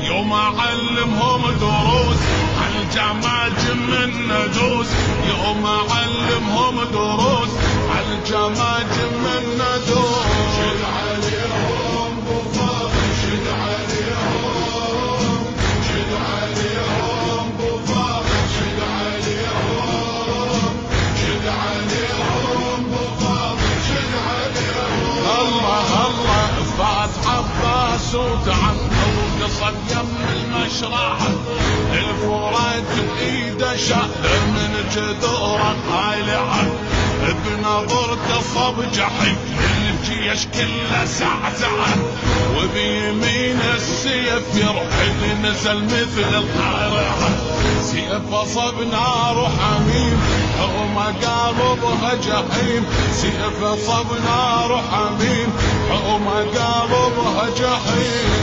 يوم اعلمهم دروس عالجماجم من ندوس، يوم اعلمهم دروس عالجماجم من ندوس. شد عليهم بفاضل، شد عليهم، شد عليهم بفاضل، شد عليهم، شد عليهم بفاضل، شد عليهم. الله الله فات عباس وتعب وقصد يم المشرعة، الفرات بإيده شهر من جذوره قالعة، بنظرته صب جحيم الجيش كله سعسعة، وبيمين السيف يرحل نزل مثل القارعة، سيفه صب نار حميم حومه قلبها جحيم، سيفه صب نار حميم حومه قلبها جحيم.